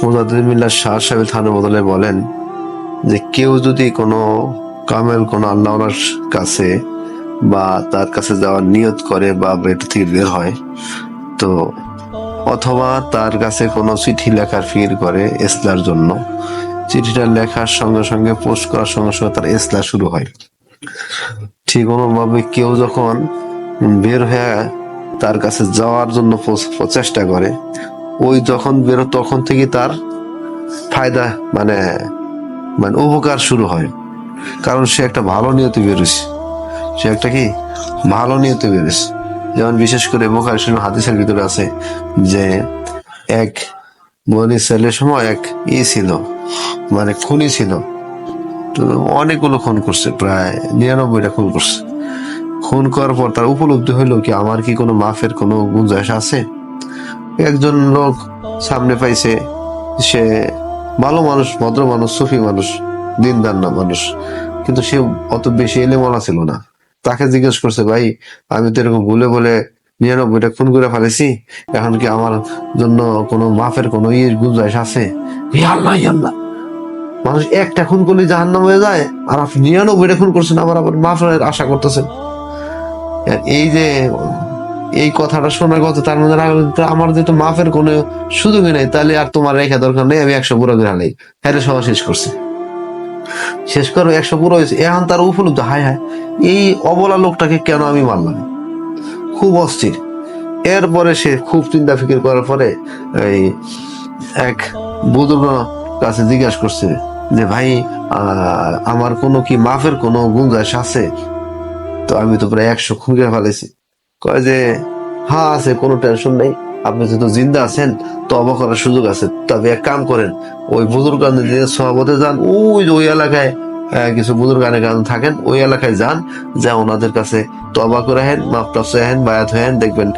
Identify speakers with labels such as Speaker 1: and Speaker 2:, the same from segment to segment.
Speaker 1: মুজাদ্দিদ মিল্লাত শাহ সাহেব থানের বদলে বলেন যে কেউ যদি কোনো কামেল কোনো আল্লাহর কাছে বা তার কাছে যাওয়ার নিয়ত করে বা এটা থেকে বের হয়, তো অথবা তার কাছে কোনো চিঠি লেখার ফিকির করে ইসলার জন্য, চিঠিটা লেখার সঙ্গে সঙ্গে পোস্ট করার সঙ্গে সঙ্গে তার ইসলাম শুরু হয়। ঠিক অনুভাবে কেউ যখন বের হয়ে তার কাছে যাওয়ার জন্য চেষ্টা করে, ওই যখন বেরো তখন থেকে তার ফায়দা মানে মানে উপকার শুরু হয়। কারণ সে একটা ভালো নিয়তে বেরোছে, সে একটা কি ভালো নিয়তে বেরোছে। যেমন বিশেষ করে বুখারী শরীফ হাদিসের ভিতরে আছে যে এক বনি ইসরাইলের সময় এক ছিল, মানে খুনি ছিল। তো অনেকগুলো খুন করছে, প্রায় 99টা খুন করছে। খুন করার পর তার উপলব্ধি হইলো কি আমার কি কোনো মাফের কোনো গুঞ্জাইশ আছে। একজন লোক সামনে পাইছে, সে ভালো মানুষ, ভদ্র মানুষ, সুফি মানুষ, দিনদার না মানুষ, কিন্তু সে অত বেশি এলেমনা ছিল না। তাকে জিজ্ঞেস করছে, ভাই আমি তো এরকম ভুলে বলে 99টা খুন করে ফেলেছি, এখন কি আমার জন্য কোনো মাফের কোনো গুঞ্জাইশ আছে? আল্লাহ আল্লাহ, মানুষ একটা খুন করলে জাহান্নাম হয়ে যায়, আর আপনি 99টা খুন করছেন, আবার মাফের আশা করতেছেন। এই যে এই কথাটা শোনার কথা, তার মধ্যে আমার যেহেতু মাফের কোনো সুযোগই নেই, তাহলে আর তোমার রেখা দরকার নেই, আমি 100 পুরো করে হালাই। হ্যাঁ, সবাই শেষ করছে, শেষ করো 100 পুরো হয়েছে। এখন তার উপলব্ধি, হায় হায় এই অবলা লোকটাকে কেন আমি মারলাম, খুব অস্থির। এরপরে সে খুব চিন্তা ফিকির করার পরে এই এক বুজুর্গ কাছে জিজ্ঞাসা করছে যে ভাই আমার কোনো কি মাফের কোনো গুঞ্জাইশ আছে? তো আমি তো প্রায় 100 খুন করে ফেলেছি। কয় যে হ্যাঁ আছে, কোনো টেনশন নেই, আপনি যেহেতু জিন্দা আছেন তওবা করার সুযোগ আছে। তবে এক কাম করেন, ওই বুজুর্গানদের সহবতে যান, ওই এলাকায় কিছু বুজুর্গানে গান থাকেন, ওই এলাকায় যান, যা ওনাদের কাছে তওবা করে হেন, মাফ টাফ হেন, বায়াত হেন, দেখবেন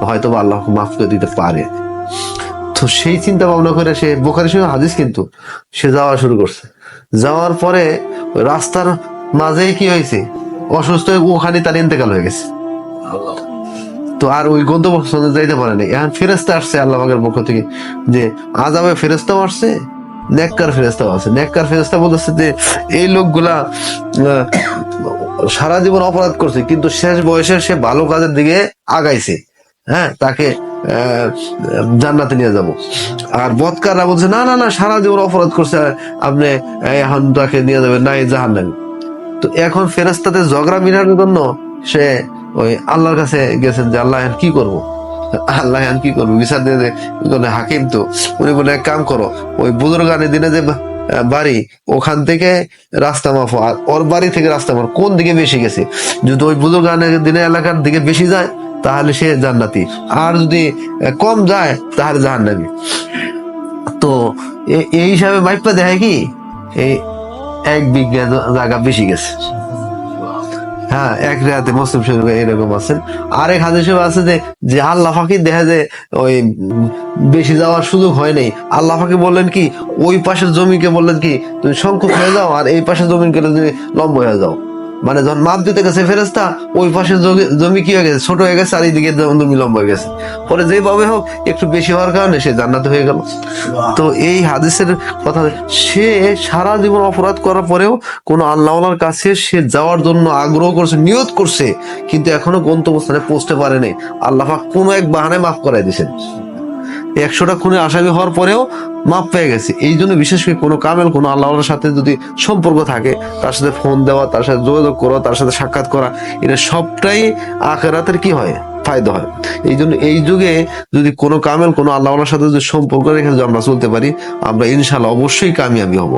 Speaker 1: হয়তো আল্লাহ মাফ করে দিতে পারে। তো সেই চিন্তা ভাবনা করে সে, বুখারী শরীফের হাদিস কিন্তু, সে যাওয়া শুরু করছে। যাওয়ার পরে রাস্তার মাঝেই কি হয়েছে, অসুস্থ হয়ে ওখানে তার ইন্তেকাল হয়ে গেছে। তো আর ওই গন্তব্যস্থলে যাইতে পারে নাই। এখন ফেরেস্তা আসছে আল্লাহ পাকের পক্ষ থেকে, যে আযাবে ফেরেস্তাও আসছে, নেককার ফেরেস্তাও আছে। নেককার ফেরেস্তা বলতেছে যে এই লোকগুলা সারা জীবন অপরাধ করছে, কিন্তু শেষ বয়সে সে ভালো কাজের দিকে আগাইছে, হ্যাঁ, তাকে জান্নাতে নিয়ে যাব। আর বদকাররা বলছে না না না, সারা জীবন অপরাধ করছে, আপনি এখন তাকে নিয়ে যাবেন না, এই জাহান্নামে। তো এখন ফেরেস্তাদের ঝগড়া মিটানোর জন্য সে ওই আল্লাহর কাছে গেছেন যে আল্লাহ কি করবো, আল্লাহ কি করবো, বিচার দিয়ে হাকিম। তো উনি বলে এক কাম করো, ওই বুজুর্গানের দিনে যে বাড়ি, ওখান থেকে রাস্তা মাফো, আর ওর বাড়ি থেকে রাস্তা মাফো, কোন দিকে বেশি গেছে। যদি ওই বুজুর্গানের দিনে এলাকার দিকে বেশি যায় তাহলে সে জান্নাতি, আর যদি কম যায় তাহলে জাহান্নামী। তো এই হিসাবে মাইপা দেখায় কি এই 1 বিঘা জায়গা বেশি গেছে। হ্যাঁ, এক রাতে মুসলিম শরীফে এরকম আছেন। আরেক হাদিসে আছে যে আল্লাহ ফাঁকি দেখা যায় ওই বেশি যাওয়ার সুযোগ হয় নাই। আল্লাহ ফাঁকি বললেন কি, ওই পাশের জমিকে বললেন কি তুমি সংকুচ হয়ে যাও, আর এই পাশের জমি গেলে তুমি লম্বা হয়ে যাও। মানে যখন মাপ দিতে গেছে ফেরেস্তা, ওই পাশের জমি কি হয়ে গেছে, ছোট হয়ে গেছে, আর এইদিকে জমি লম্বা হয়ে গেছে। পরে যেভাবে হোক একটু বেশি হওয়ার কারণে সে জান্নাতে হয়ে গেল। তো এই হাদিসের কথা, সে সারা জীবন অপরাধ করার পরেও কোন আল্লাহর কাছে সে যাওয়ার জন্য আগ্রহ করছে, নিয়ত করছে, কিন্তু এখনো গন্তব্যস্থানে পৌঁছতে পারে নাই। আল্লাহ পাক কোনো এক বাহানায় মাফ করাই দিয়েছেন। 100টা খুনের আসামি হওয়ার পরেও মাপ পেয়ে গেছে। এই জন্য বিশেষ করে কোনো কামেল কোনো আল্লাহর সাথে যদি সম্পর্ক থাকে, তার সাথে ফোন দেওয়া, তার সাথে যোগাযোগ করা, তার সাথে সাক্ষাৎ করা, এটা সবটাই আখিরাতের কি হয়, ফায়দা হয়। এই জন্য এই যুগে যদি কোনো কামেল কোনো আল্লাহর সাথে যদি সম্পর্ক রেখে যদি আমরা চলতে পারি, আমরা ইনশাআল্লাহ অবশ্যই কামিয়াবি হব।